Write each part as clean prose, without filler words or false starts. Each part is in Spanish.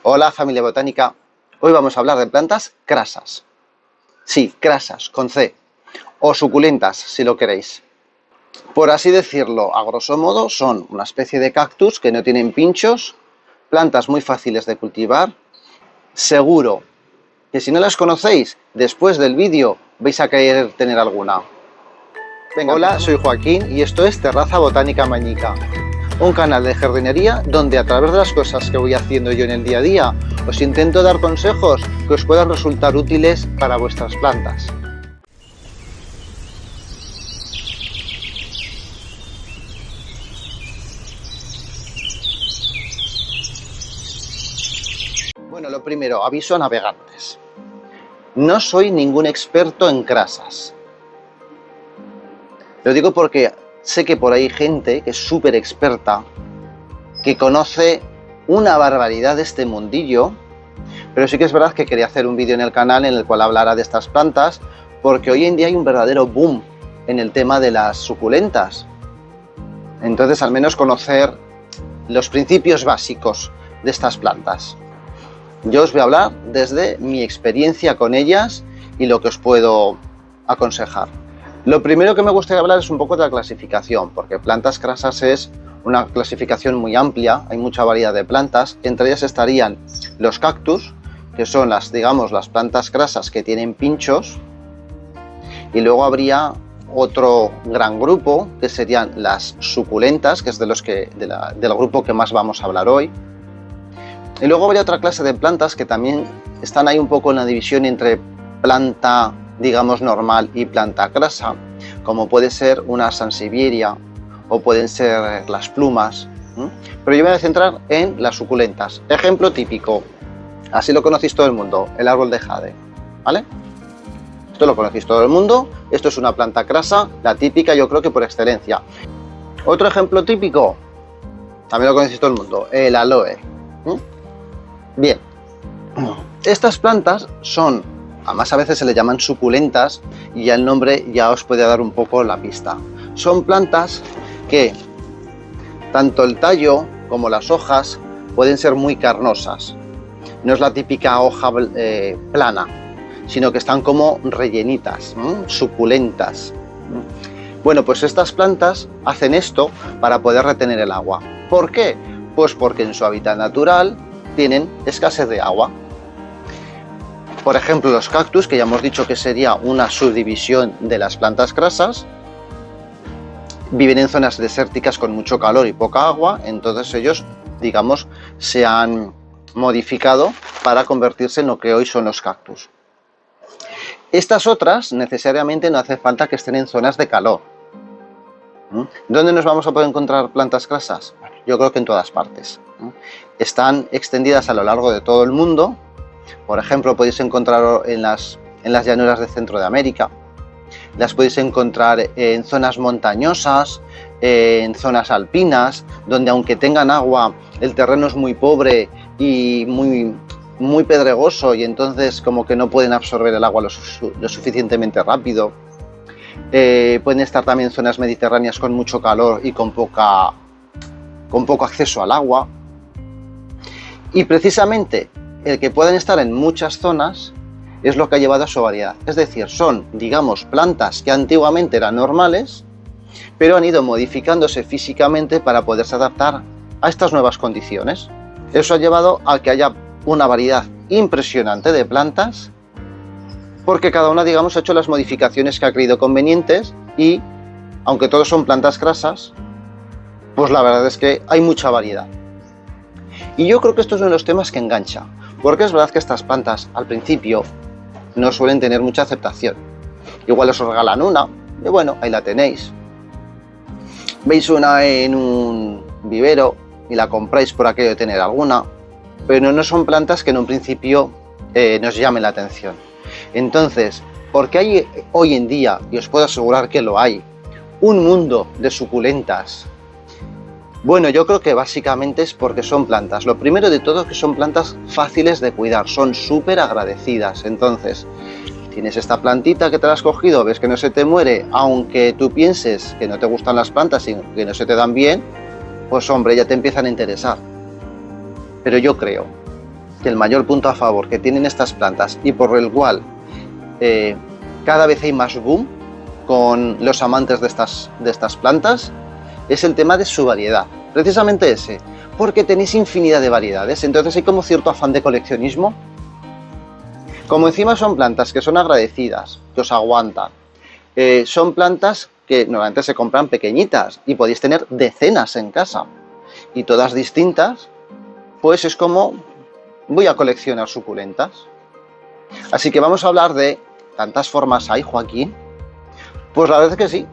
Hola familia botánica, hoy vamos a hablar de plantas crasas. Sí, crasas, con C, o suculentas si lo queréis. Por así decirlo, a grosso modo, son una especie de cactus que no tienen pinchos, plantas muy fáciles de cultivar. Seguro que si no las conocéis, después del vídeo vais a querer tener alguna. Venga, hola, soy Joaquín y esto es Terraza Botánica Mañica, un canal de jardinería donde a través de las cosas que voy haciendo yo en el día a día, os intento dar consejos que os puedan resultar útiles para vuestras plantas. Bueno, lo primero, aviso a navegantes. No soy ningún experto en crasas. Lo digo porque sé que por ahí hay gente que es súper experta, que conoce una barbaridad de este mundillo, pero sí que es verdad que quería hacer un vídeo en el canal en el cual hablara de estas plantas, porque hoy en día hay un verdadero boom en el tema de las suculentas. Entonces, al menos conocer los principios básicos de estas plantas. Yo os voy a hablar desde mi experiencia con ellas y lo que os puedo aconsejar. Lo primero que me gustaría hablar es un poco de la clasificación, porque plantas crasas es una clasificación muy amplia, hay mucha variedad de plantas, entre ellas estarían los cactus, que son las plantas crasas que tienen pinchos, y luego habría otro gran grupo que serían las suculentas, que es del grupo que más vamos a hablar hoy. Y luego habría otra clase de plantas que también están ahí un poco en la división entre planta, digamos, normal y planta crasa, como puede ser una sansevieria o pueden ser las plumas. Pero yo me voy a centrar en las suculentas. Ejemplo típico, así lo conocéis todo el mundo, el árbol de jade, ¿vale? Esto lo conocéis todo el mundo, esto es una planta crasa, la típica yo creo que por excelencia. Otro ejemplo típico, también lo conocéis todo el mundo, el aloe. Bien, estas plantas son, además a veces se le llaman suculentas y ya el nombre ya os puede dar un poco la pista. Son plantas que tanto el tallo como las hojas pueden ser muy carnosas. No es la típica hoja plana, sino que están como rellenitas, suculentas. Bueno, pues estas plantas hacen esto para poder retener el agua. ¿Por qué? Pues porque en su hábitat natural tienen escasez de agua. Por ejemplo, los cactus, que ya hemos dicho que sería una subdivisión de las plantas crasas, viven en zonas desérticas con mucho calor y poca agua, entonces ellos, digamos, se han modificado para convertirse en lo que hoy son los cactus. Estas otras necesariamente no hace falta que estén en zonas de calor. ¿Dónde nos vamos a poder encontrar plantas crasas? Yo creo que en todas partes. Están extendidas a lo largo de todo el mundo. Por ejemplo, podéis encontrar en las llanuras de Centro de América. Las podéis encontrar en zonas montañosas, en zonas alpinas, donde aunque tengan agua, el terreno es muy pobre y muy pedregoso, y entonces como que no pueden absorber el agua lo suficientemente rápido. Pueden estar también en zonas mediterráneas con mucho calor y con poco acceso al agua. Y precisamente el que puedan estar en muchas zonas es lo que ha llevado a su variedad. Es decir, son, digamos, plantas que antiguamente eran normales, pero han ido modificándose físicamente para poderse adaptar a estas nuevas condiciones. Eso ha llevado a que haya una variedad impresionante de plantas, porque cada una, digamos, ha hecho las modificaciones que ha creído convenientes y, aunque todos son plantas crasas, pues la verdad es que hay mucha variedad. Y yo creo que esto es uno de los temas que engancha, porque es verdad que estas plantas al principio no suelen tener mucha aceptación. Igual os regalan una, y bueno, ahí la tenéis. Veis una en un vivero y la compráis por aquello de tener alguna, pero no son plantas que en un principio nos llamen la atención. Entonces, porque hay hoy en día, y os puedo asegurar que lo hay, un mundo de suculentas. Bueno, yo creo que básicamente es porque son plantas. Lo primero de todo es que son plantas fáciles de cuidar, son súper agradecidas. Entonces, tienes esta plantita que te la has cogido, ves que no se te muere, aunque tú pienses que no te gustan las plantas y que no se te dan bien, pues hombre, ya te empiezan a interesar. Pero yo creo que el mayor punto a favor que tienen estas plantas y por el cual cada vez hay más boom con los amantes de estas plantas es el tema de su variedad. Precisamente ese, porque tenéis infinidad de variedades, entonces hay como cierto afán de coleccionismo. Como encima son plantas que son agradecidas, que os aguantan, son plantas que normalmente se compran pequeñitas y podéis tener decenas en casa y todas distintas, pues es como voy a coleccionar suculentas. Así que vamos a hablar de tantas formas hay, Joaquín. Pues la verdad es que sí.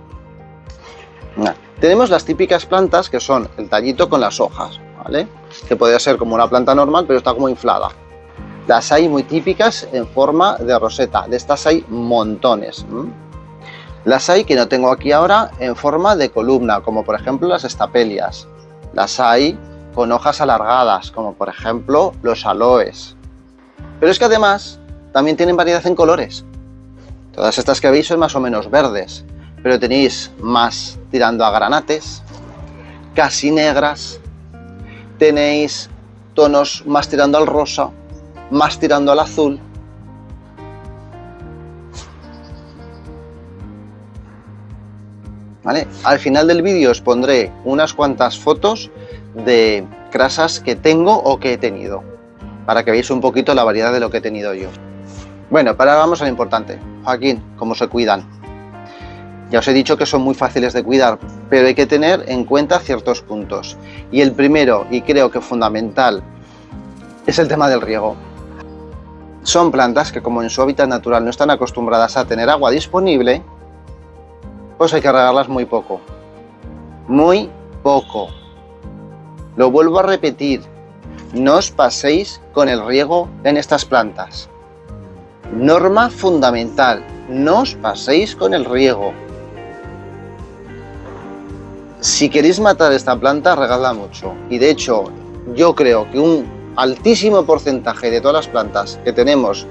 Tenemos las típicas plantas que son el tallito con las hojas, ¿vale? Que podría ser como una planta normal, pero está como inflada. Las hay muy típicas en forma de roseta, de estas hay montones. Las hay que no tengo aquí ahora en forma de columna, como por ejemplo las estapelias. Las hay con hojas alargadas, como por ejemplo los aloes. Pero es que además también tienen variedad en colores. Todas estas que veis son más o menos verdes, pero tenéis más tirando a granates, casi negras, tenéis tonos más tirando al rosa, más tirando al azul. ¿Vale? Al final del vídeo os pondré unas cuantas fotos de crasas que tengo o que he tenido, para que veáis un poquito la variedad de lo que he tenido yo. Bueno, pero ahora vamos a lo importante. Joaquín, ¿cómo se cuidan? Ya os he dicho que son muy fáciles de cuidar, pero hay que tener en cuenta ciertos puntos. Y el primero, y creo que fundamental, es el tema del riego. Son plantas que, como en su hábitat natural no están acostumbradas a tener agua disponible, pues hay que regarlas muy poco. Muy poco. Lo vuelvo a repetir, no os paséis con el riego en estas plantas. Norma fundamental, no os paséis con el riego. Si queréis matar esta planta, regadla mucho. Y de hecho, yo creo que un altísimo porcentaje de todas las plantas que tenemos,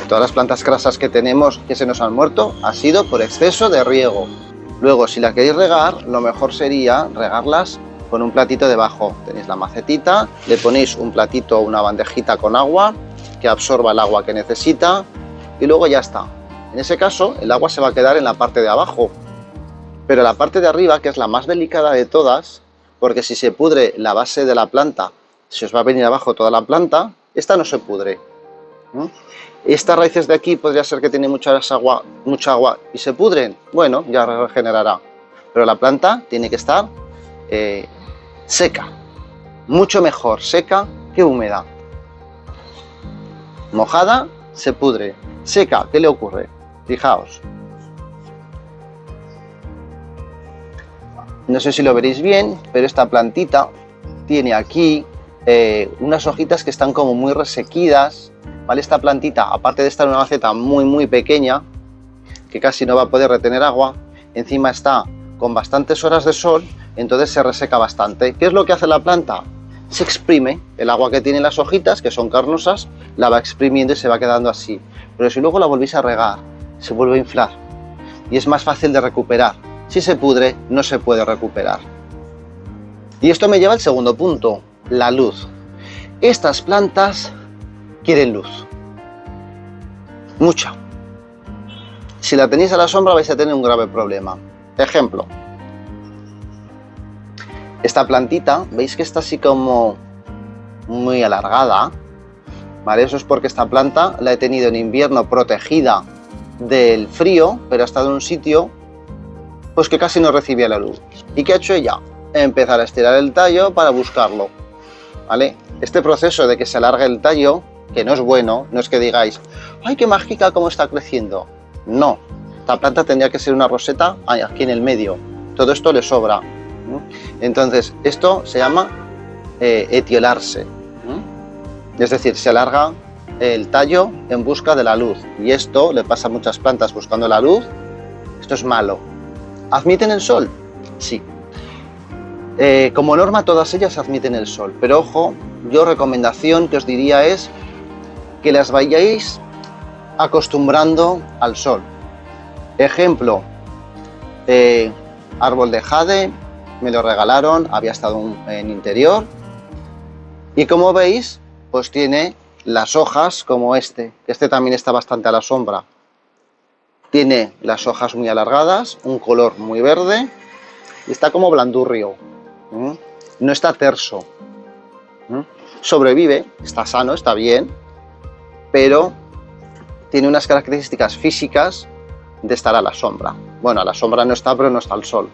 todas las plantas crasas que tenemos que se nos han muerto, ha sido por exceso de riego. Luego, si la queréis regar, lo mejor sería regarlas con un platito debajo. Tenéis la macetita, le ponéis un platito o una bandejita con agua, que absorba el agua que necesita, y luego ya está. En ese caso, el agua se va a quedar en la parte de abajo, pero la parte de arriba, que es la más delicada de todas, porque si se pudre la base de la planta, se os va a venir abajo toda la planta, esta no se pudre. Estas raíces de aquí podría ser que tiene mucha agua y se pudren, bueno, ya regenerará, pero la planta tiene que estar seca, mucho mejor seca que húmeda. Mojada, se pudre. Seca, ¿qué le ocurre? Fijaos. No sé si lo veréis bien, pero esta plantita tiene aquí unas hojitas que están como muy resequidas, ¿vale? Esta plantita, aparte de estar en una maceta muy pequeña, que casi no va a poder retener agua, encima está con bastantes horas de sol, entonces se reseca bastante. ¿Qué es lo que hace la planta? Se exprime, el agua que tienen las hojitas, que son carnosas, la va exprimiendo y se va quedando así. Pero si luego la volvéis a regar, se vuelve a inflar y es más fácil de recuperar. Si se pudre, no se puede recuperar. Y esto me lleva al segundo punto, la luz. Estas plantas quieren luz, mucha. Si la tenéis a la sombra vais a tener un grave problema. Ejemplo. Esta plantita, veis que está así como muy alargada, ¿vale? Eso es porque esta planta la he tenido en invierno protegida del frío, pero ha estado en un sitio pues que casi no recibía la luz. ¿Y qué ha hecho ella? Empezar a estirar el tallo para buscarlo, ¿vale? Este proceso de que se alargue el tallo, que no es bueno, no es que digáis, ¡ay, qué mágica cómo está creciendo! No, esta planta tendría que ser una roseta aquí en el medio, todo esto le sobra. Entonces, esto se llama etiolarse, es decir, se alarga el tallo en busca de la luz, y esto le pasa a muchas plantas buscando la luz. Esto es malo. ¿Admiten el sol? Sí. Como norma todas ellas admiten el sol, pero ojo, yo recomendación que os diría es que las vayáis acostumbrando al sol. Ejemplo, árbol de jade, me lo regalaron, había estado en interior y como veis, pues tiene las hojas como este también está bastante a la sombra. Tiene las hojas muy alargadas, un color muy verde y está como blandurrio. No está terso. Sobrevive, está sano, está bien, pero tiene unas características físicas de estar a la sombra. Bueno, a la sombra no está, pero no está al sol.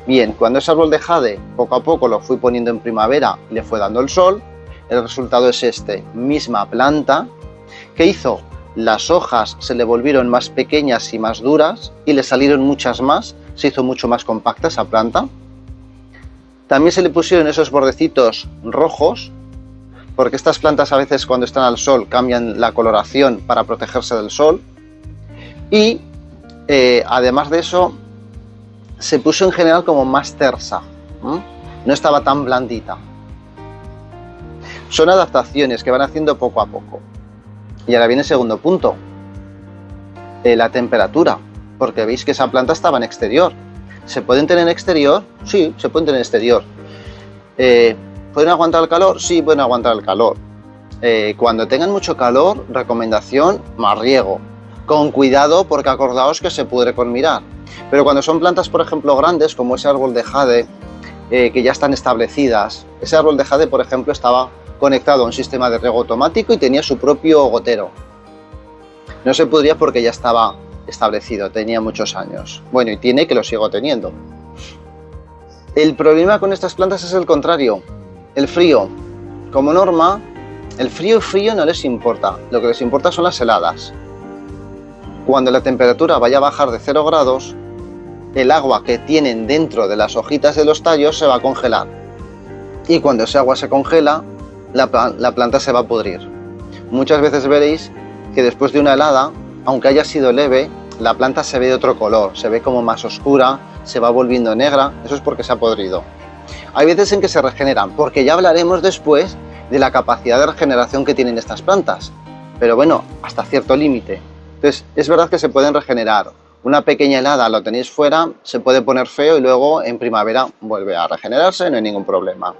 Bien, cuando ese árbol de jade poco a poco lo fui poniendo en primavera y le fue dando el sol, el resultado es este, misma planta. ¿Qué hizo? Las hojas se le volvieron más pequeñas y más duras y le salieron muchas más, se hizo mucho más compacta esa planta. También se le pusieron esos bordecitos rojos, porque estas plantas a veces cuando están al sol cambian la coloración para protegerse del sol. Y además de eso, se puso en general como más tersa, no estaba tan blandita. Son adaptaciones que van haciendo poco a poco. Y ahora viene el segundo punto, la temperatura, porque veis que esa planta estaba en exterior. ¿Se pueden tener en exterior? Sí, se pueden tener en exterior. ¿Pueden aguantar el calor? Sí, pueden aguantar el calor. Cuando tengan mucho calor, recomendación, más riego. Con cuidado, porque acordaos que se pudre con mirar. Pero cuando son plantas, por ejemplo, grandes, como ese árbol de jade, que ya están establecidas, ese árbol de jade, por ejemplo, estaba conectado a un sistema de riego automático y tenía su propio gotero. No se pudría porque ya estaba establecido, tenía muchos años. Bueno, y tiene, que lo sigo teniendo. El problema con estas plantas es el contrario, el frío. Como norma, el frío no les importa, lo que les importa son las heladas. Cuando la temperatura vaya a bajar de 0 grados, el agua que tienen dentro de las hojitas de los tallos se va a congelar. Y cuando ese agua se congela, la planta se va a pudrir. Muchas veces veréis que después de una helada, aunque haya sido leve, la planta se ve de otro color, se ve como más oscura, se va volviendo negra, eso es porque se ha podrido. Hay veces en que se regeneran, porque ya hablaremos después de la capacidad de regeneración que tienen estas plantas, pero bueno, hasta cierto límite. Entonces, es verdad que se pueden regenerar. Una pequeña helada lo tenéis fuera, se puede poner feo y luego en primavera vuelve a regenerarse, no hay ningún problema.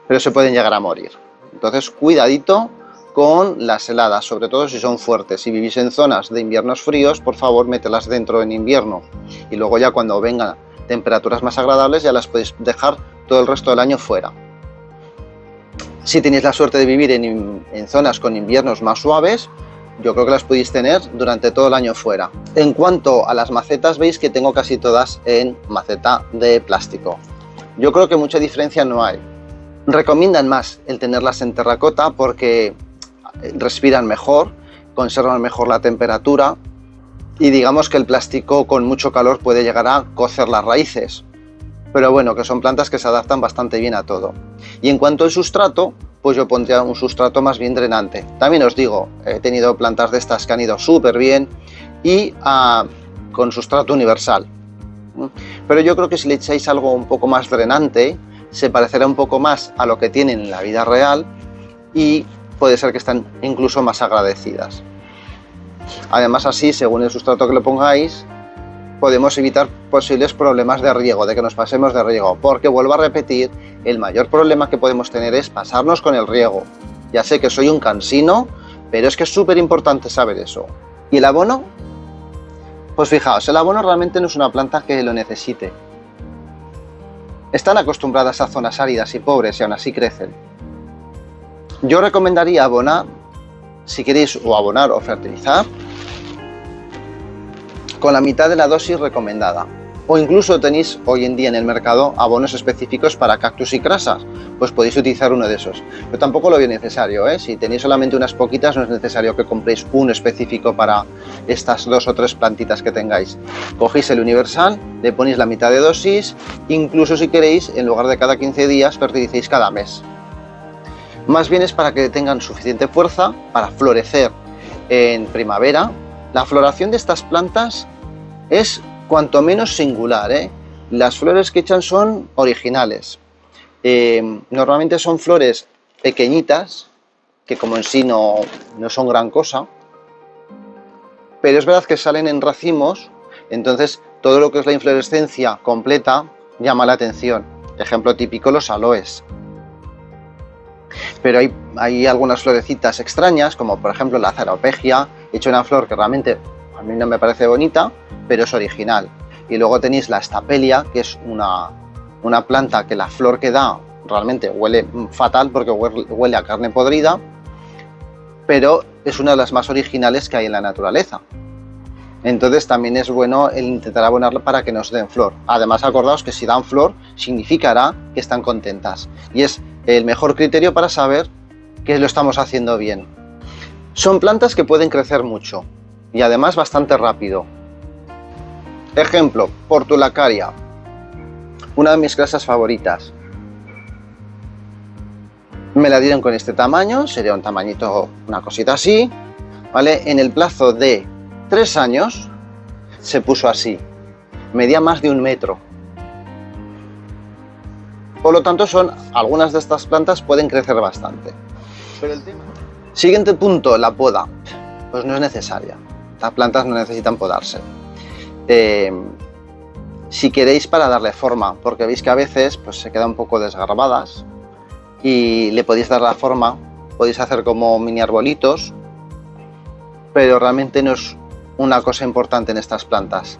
Pero se pueden llegar a morir. Entonces, cuidadito con las heladas, sobre todo si son fuertes. Si vivís en zonas de inviernos fríos, por favor, mételas dentro en invierno. Y luego ya cuando vengan temperaturas más agradables, ya las podéis dejar todo el resto del año fuera. Si tenéis la suerte de vivir en zonas con inviernos más suaves, yo creo que las podéis tener durante todo el año fuera. En cuanto a las macetas, veis que tengo casi todas en maceta de plástico. Yo creo que mucha diferencia no hay. Recomiendan más el tenerlas en terracota porque respiran mejor, conservan mejor la temperatura y digamos que el plástico con mucho calor puede llegar a cocer las raíces. Pero bueno, que son plantas que se adaptan bastante bien a todo. Y en cuanto al sustrato, pues yo pondría un sustrato más bien drenante. También os digo, he tenido plantas de estas que han ido súper bien y con sustrato universal. Pero yo creo que si le echáis algo un poco más drenante, se parecerá un poco más a lo que tienen en la vida real y puede ser que estén incluso más agradecidas. Además, así, según el sustrato que le pongáis, podemos evitar posibles problemas de riego, de que nos pasemos de riego, porque vuelvo a repetir, el mayor problema que podemos tener es pasarnos con el riego. Ya sé que soy un cansino, pero es que es súper importante saber eso. ¿Y el abono? Pues fijaos, el abono realmente no es una planta que lo necesite. Están acostumbradas a zonas áridas y pobres y aún así crecen. Yo recomendaría abonar, si queréis o abonar o fertilizar, con la mitad de la dosis recomendada. O incluso tenéis hoy en día en el mercado abonos específicos para cactus y crasas, pues podéis utilizar uno de esos. Pero tampoco lo veo necesario, ¿eh? Si tenéis solamente unas poquitas, no es necesario que compréis uno específico para estas 2 o 3 plantitas que tengáis. Cogéis el universal, le ponéis la mitad de dosis, incluso si queréis, en lugar de cada 15 días, fertilicéis cada mes. Más bien es para que tengan suficiente fuerza para florecer en primavera. La floración de estas plantas es cuanto menos singular, ¿eh? Las flores que echan son originales. Normalmente son flores pequeñitas, que como en sí no son gran cosa, pero es verdad que salen en racimos, entonces todo lo que es la inflorescencia completa llama la atención. Ejemplo típico, los aloes. Pero hay algunas florecitas extrañas, como por ejemplo la Ceropegia, hecho una flor que realmente a mí no me parece bonita, pero es original. Y luego tenéis la Stapelia, que es una planta que la flor que da realmente huele fatal porque huele a carne podrida, pero es una de las más originales que hay en la naturaleza. Entonces también es bueno el intentar abonarla para que nos den flor. Además, acordaos que si dan flor significará que están contentas. Y es el mejor criterio para saber que lo estamos haciendo bien. Son plantas que pueden crecer mucho y además bastante rápido. Ejemplo, Portulacaria, una de mis clases favoritas. Me la dieron con este tamaño, sería un tamañito, una cosita así, ¿vale? En el plazo de 3 años se puso así, medía más de 1 metro. Por lo tanto, algunas de estas plantas pueden crecer bastante. Pero siguiente punto, la poda. Pues no es necesaria. Las plantas no necesitan podarse. Si queréis, para darle forma, porque veis que a veces pues, se quedan un poco desgarbadas y le podéis dar la forma, podéis hacer como mini arbolitos, pero realmente no es una cosa importante en estas plantas.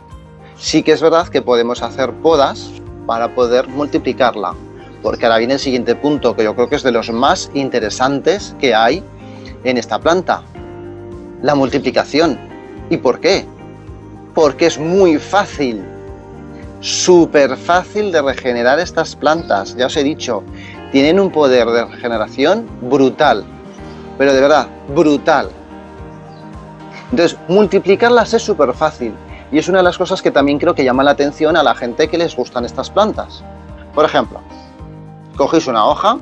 Sí que es verdad que podemos hacer podas para poder multiplicarla, porque ahora viene el siguiente punto, que yo creo que es de los más interesantes que hay en esta planta, la multiplicación. ¿Y por qué? Porque es muy fácil, súper fácil de regenerar estas plantas. Ya os he dicho, tienen un poder de regeneración brutal, pero de verdad, brutal. Entonces, multiplicarlas es súper fácil y es una de las cosas que también creo que llama la atención a la gente que les gustan estas plantas. Por ejemplo, cogéis una hoja,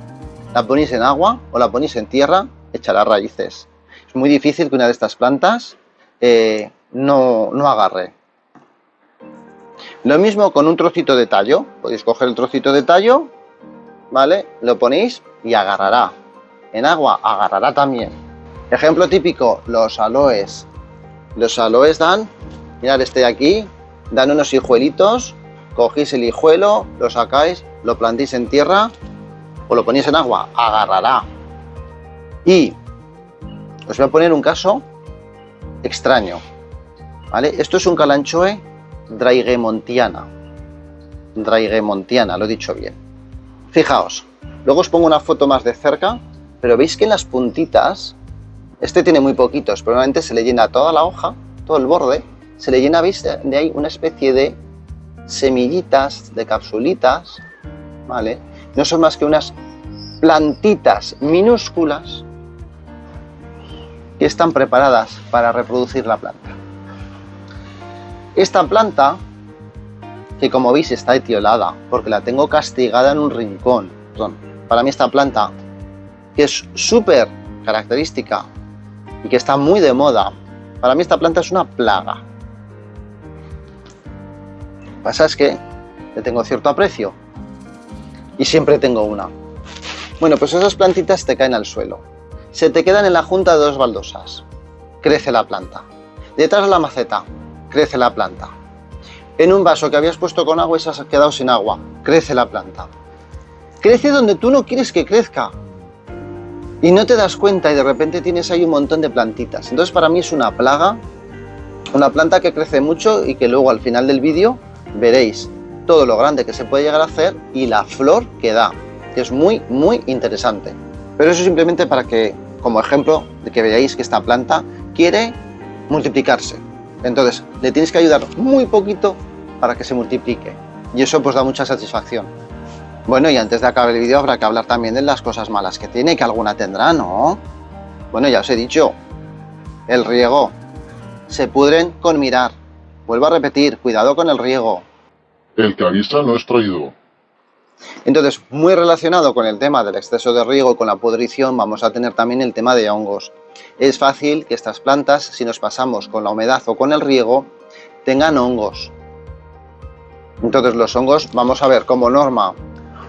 la ponéis en agua o la ponéis en tierra, echará raíces. Es muy difícil que una de estas plantas no agarre. Lo mismo con un trocito de tallo, podéis coger el trocito de tallo, ¿vale? Lo ponéis y agarrará. En agua agarrará también. Ejemplo típico, los aloes. Los aloes dan, mirad este de aquí, dan unos hijuelitos, cogéis el hijuelo, lo sacáis, lo plantéis en tierra o lo ponéis en agua, agarrará. Y os voy a poner un caso extraño, ¿vale? Esto es un Kalanchoe Draegemontiana, lo he dicho bien. Fijaos, luego os pongo una foto más de cerca, pero veis que en las puntitas, este tiene muy poquitos, pero normalmente se le llena toda la hoja, todo el borde, se le llena, veis, de ahí una especie de semillitas, de capsulitas, ¿vale? No son más que unas plantitas minúsculas que están preparadas para reproducir la planta. Esta planta, que como veis está etiolada, porque la tengo castigada en un rincón, perdón, para mí esta planta, que es súper característica y que está muy de moda, para mí esta planta es una plaga. Lo que pasa es que le tengo cierto aprecio y siempre tengo una. Bueno, pues esas plantitas te caen al suelo, se te quedan en la junta de 2 baldosas, crece la planta. Detrás de la maceta, crece la planta. En un vaso que habías puesto con agua y se has quedado sin agua, crece la planta. Crece donde tú no quieres que crezca. Y no te das cuenta y de repente tienes ahí un montón de plantitas. Entonces para mí es una plaga, una planta que crece mucho y que luego al final del vídeo veréis todo lo grande que se puede llegar a hacer y la flor que da, que es muy, muy interesante. Pero eso simplemente para que, como ejemplo, de que veáis que esta planta quiere multiplicarse. Entonces le tienes que ayudar muy poquito para que se multiplique. Y eso pues da mucha satisfacción. Bueno, y antes de acabar el vídeo habrá que hablar también de las cosas malas que tiene, que alguna tendrá, ¿no? Bueno, ya os he dicho, el riego, se pudren con mirar. Vuelvo a repetir, cuidado con el riego. El que avisa no es traidor. Entonces, muy relacionado con el tema del exceso de riego, con la pudrición, vamos a tener también el tema de hongos. Es fácil que estas plantas, si nos pasamos con la humedad o con el riego, tengan hongos. Entonces los hongos, vamos a ver como norma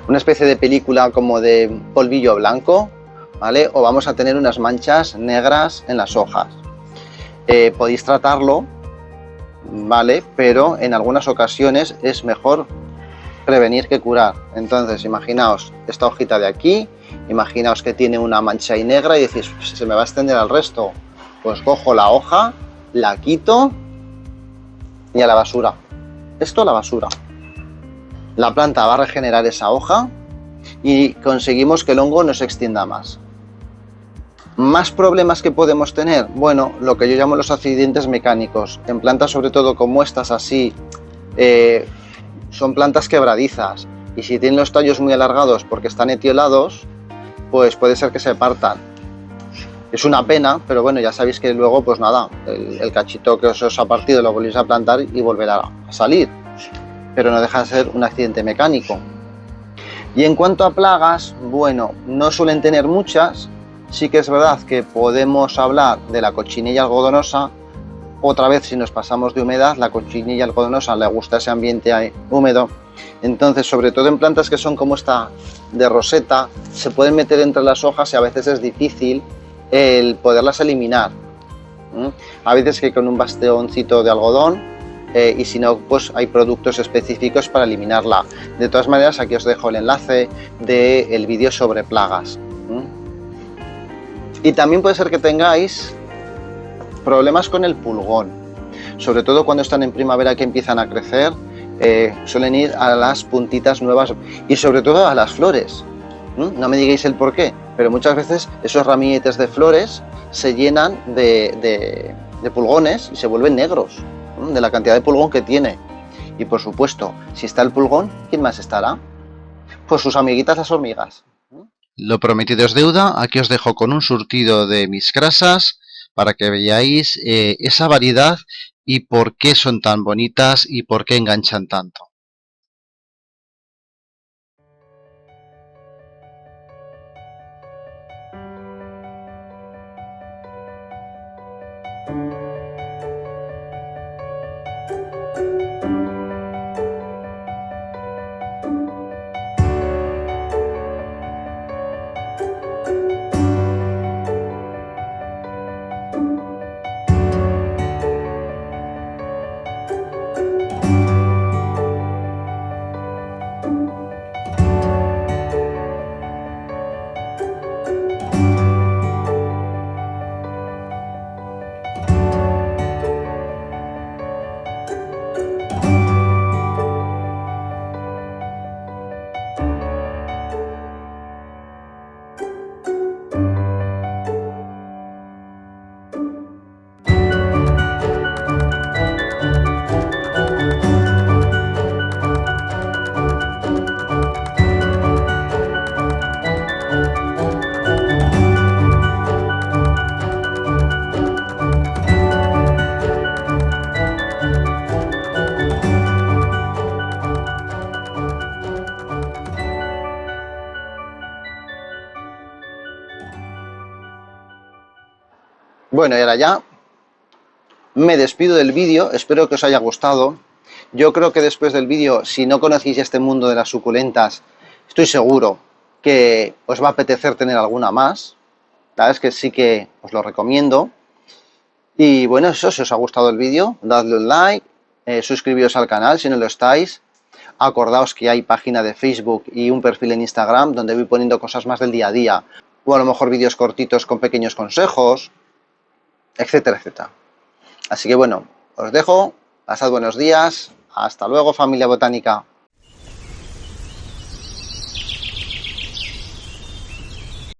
una especie de película como de polvillo blanco, ¿vale? O vamos a tener unas manchas negras en las hojas. Podéis tratarlo, ¿vale? Pero en algunas ocasiones es mejor prevenir que curar. Entonces imaginaos esta hojita de aquí Imaginaos que tiene una mancha ahí negra y decís, se me va a extender al resto. Pues cojo la hoja, la quito y a la basura. Esto a la basura. La planta va a regenerar esa hoja y conseguimos que el hongo no se extienda más. ¿Más problemas que podemos tener? Bueno, lo que yo llamo los accidentes mecánicos. En plantas sobre todo como estas así, son plantas quebradizas y si tienen los tallos muy alargados porque están etiolados, pues puede ser que se partan. Es una pena, pero bueno, ya sabéis que luego pues nada, el cachito que os ha partido lo volvéis a plantar y volverá a salir, pero no deja de ser un accidente mecánico. Y en cuanto a plagas, bueno, no suelen tener muchas. Sí que es verdad que podemos hablar de la cochinilla algodonosa. Otra vez, si nos pasamos de humedad, la cochinilla algodonosa le gusta ese ambiente húmedo. Entonces, sobre todo en plantas que son como esta de roseta, se pueden meter entre las hojas y a veces es difícil el poderlas eliminar. A veces que con un bastoncito de algodón y si no, pues hay productos específicos para eliminarla. De todas maneras, aquí os dejo el enlace del vídeo sobre plagas. Y también puede ser que tengáis problemas con el pulgón, sobre todo cuando están en primavera que empiezan a crecer, suelen ir a las puntitas nuevas y sobre todo a las flores. No me digáis el por qué, pero muchas veces esos ramilletes de flores se llenan de pulgones y se vuelven negros, de la cantidad de pulgón que tiene. Y por supuesto, si está el pulgón, ¿quién más estará? Pues sus amiguitas las hormigas. Lo prometido es deuda. Aquí os dejo con un surtido de mis grasas para que veáis esa variedad y por qué son tan bonitas y por qué enganchan tanto. Bueno, y ahora ya me despido del vídeo, espero que os haya gustado. Yo creo que después del vídeo, si no conocéis este mundo de las suculentas, estoy seguro que os va a apetecer tener alguna más. La verdad es que sí que os lo recomiendo. Y bueno, eso, si os ha gustado el vídeo, dadle un like, suscribíos al canal si no lo estáis. Acordaos que hay página de Facebook y un perfil en Instagram donde voy poniendo cosas más del día a día. O a lo mejor vídeos cortitos con pequeños consejos, etcétera, etcétera. Así que bueno, os dejo, pasad buenos días, hasta luego familia botánica.